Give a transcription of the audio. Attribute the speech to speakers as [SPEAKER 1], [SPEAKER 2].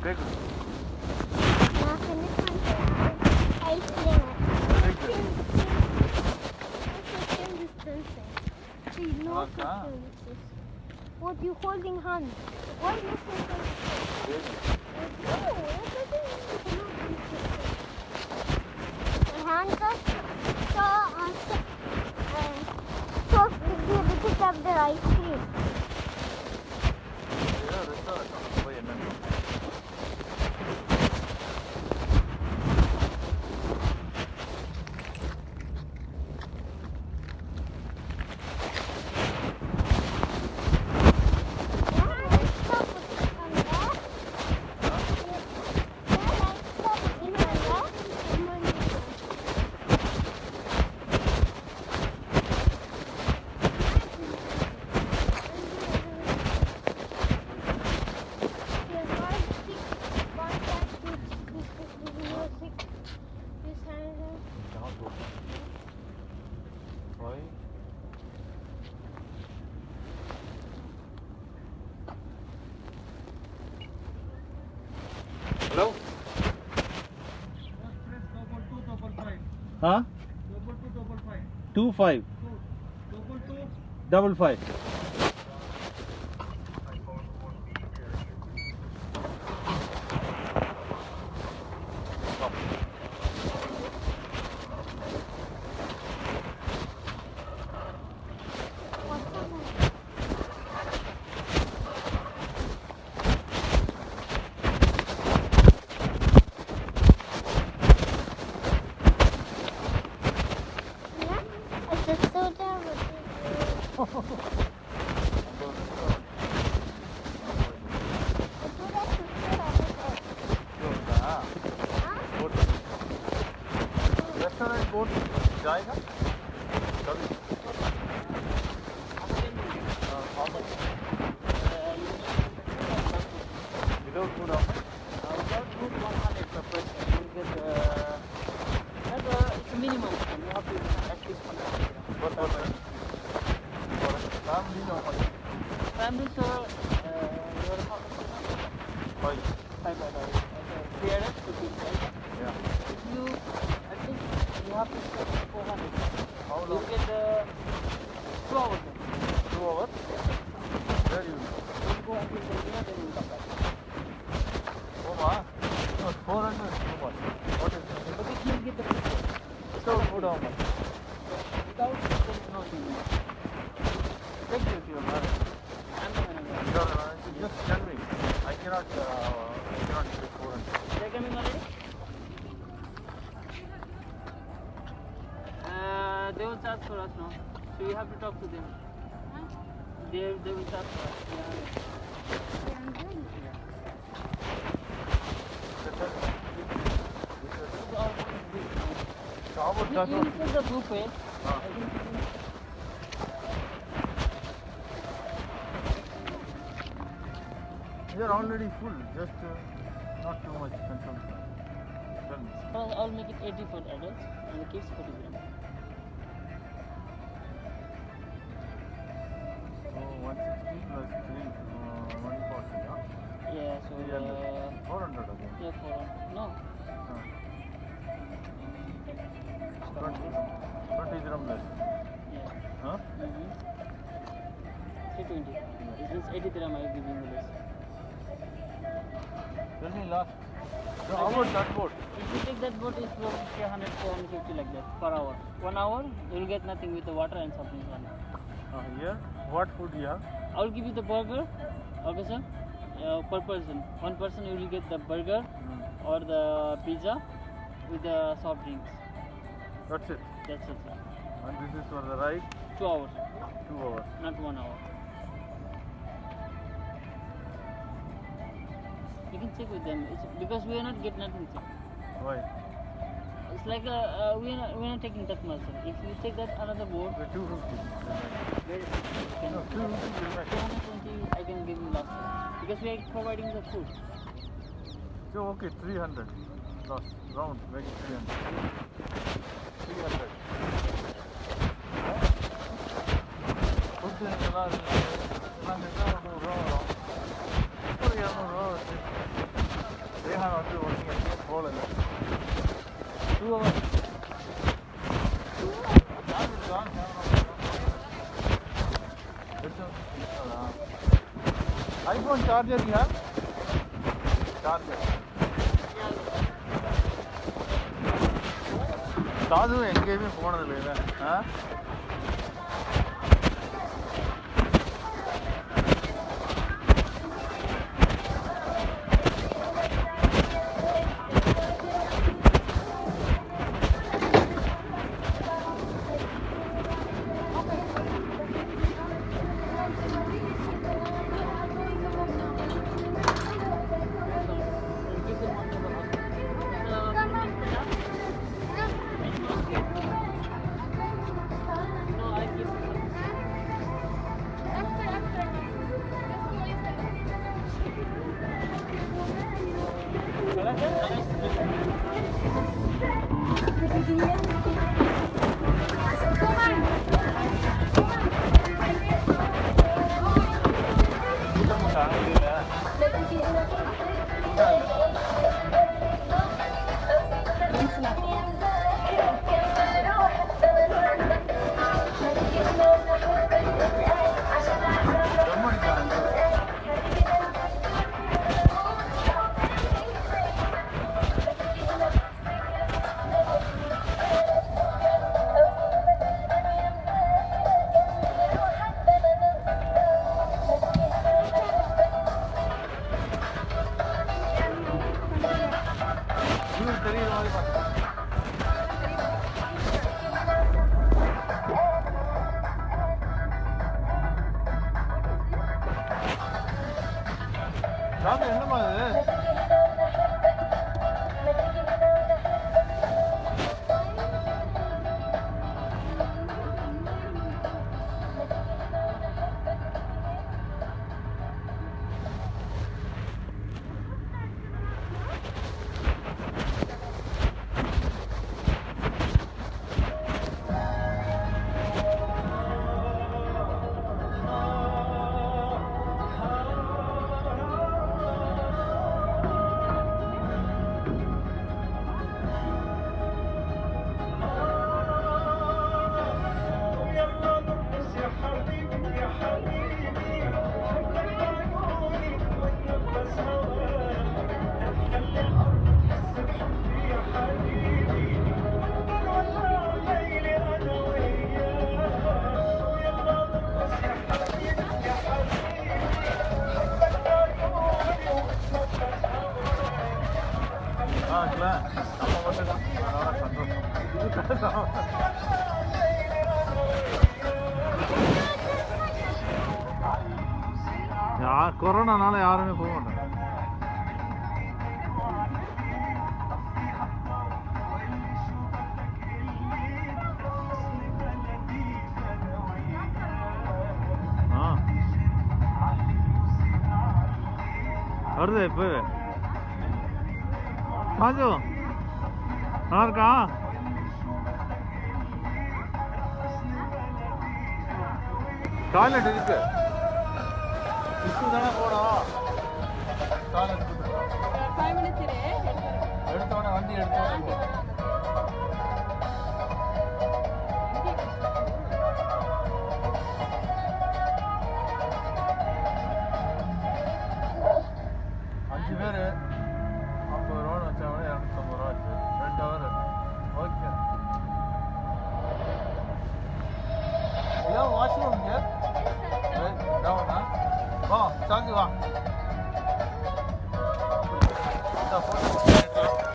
[SPEAKER 1] Very good. Very good.
[SPEAKER 2] What you holding hands? Why you holding hands up so we'll be able to pick the ice cream.
[SPEAKER 1] Hello? Huh? 2-5. 5-5. Restaurant board जाएगा कभी without food
[SPEAKER 3] Without food, 100 per person. You get it's a minimum. You have to at least 100.
[SPEAKER 1] What family no money?
[SPEAKER 3] Family, so your
[SPEAKER 1] Why?
[SPEAKER 3] $5. Parents to be right.
[SPEAKER 1] Yeah.
[SPEAKER 3] If you at least you have to spend 400.
[SPEAKER 1] How
[SPEAKER 3] You
[SPEAKER 1] long?
[SPEAKER 3] get 2 hours.
[SPEAKER 1] 2 hours? Where you?
[SPEAKER 3] You go until the dinner, then you come back.
[SPEAKER 1] Oh ma? No, 400 is too much. What is it?
[SPEAKER 3] But if you get the food,
[SPEAKER 1] Without food how much?
[SPEAKER 3] without there is no dinner.
[SPEAKER 1] Take this your man.
[SPEAKER 3] I'm the manager.
[SPEAKER 1] Just tell me. I cannot pay 400.
[SPEAKER 3] They're coming already? They will charge for us now. So you have to talk to them. They will charge for us.
[SPEAKER 1] So how about that
[SPEAKER 3] You
[SPEAKER 1] one?
[SPEAKER 3] put the buffet.
[SPEAKER 1] Ah.
[SPEAKER 3] I think
[SPEAKER 1] They are already full. Just not too much consumption. Tell me.
[SPEAKER 3] I'll make it 80 for adults and the kids 40 grams.
[SPEAKER 1] So 160 plus 3, 140, huh?
[SPEAKER 3] Yeah, so
[SPEAKER 1] 400 again.
[SPEAKER 3] yeah, for no.
[SPEAKER 1] 20 dirham less.
[SPEAKER 3] Yeah.
[SPEAKER 1] Huh?
[SPEAKER 3] 320. It means 80 dirham I will give you this.
[SPEAKER 1] Tell me last. So how about that boat?
[SPEAKER 3] If you take that boat, it's for 400, 450 like that per hour. 1 hour, you will get nothing with the water and something.
[SPEAKER 1] Here, what food you have?
[SPEAKER 3] I will give you the burger, okay sir, per person. One person you will get the burger or the pizza with the soft drinks.
[SPEAKER 1] That's it.
[SPEAKER 3] That's it sir.
[SPEAKER 1] And this is for the ride,
[SPEAKER 3] 2 hours,
[SPEAKER 1] 2 hours.
[SPEAKER 3] not 1 hour. You can check with them. It's because we are not getting nothing sir.
[SPEAKER 1] Why?
[SPEAKER 3] It's like we are not taking that much sir. If you take that another boat,
[SPEAKER 1] The 250.
[SPEAKER 3] very
[SPEAKER 1] No, 250 is max.
[SPEAKER 3] 220 I can give you last year. Because we are providing the food.
[SPEAKER 1] So okay, 300. Plus, round, make it 300. 300. Food is not round.
[SPEAKER 3] 2 hours.
[SPEAKER 1] iPhone charger you have? Charger. కాదు ఎంకేమీ phone లేదా என்னமா இது கொரோனானால யாருமே போக மாட்டாங்க. வருது இப்போ ராஜு நல்லா இருக்கா? டாய்லெட் இருக்கு, தானே போனோம். டாய்லெட் எடுத்தோடனே வண்டி எடுத்தோடனே அஞ்சு பேர் 50 ரூபான்னு வச்சாங்கன்னா 250 ரூபா ஆச்சு. 2 ஹவர். ஓகே. ஏன் வாஷ்ரூம் இங்கே வா சாந்தி வா.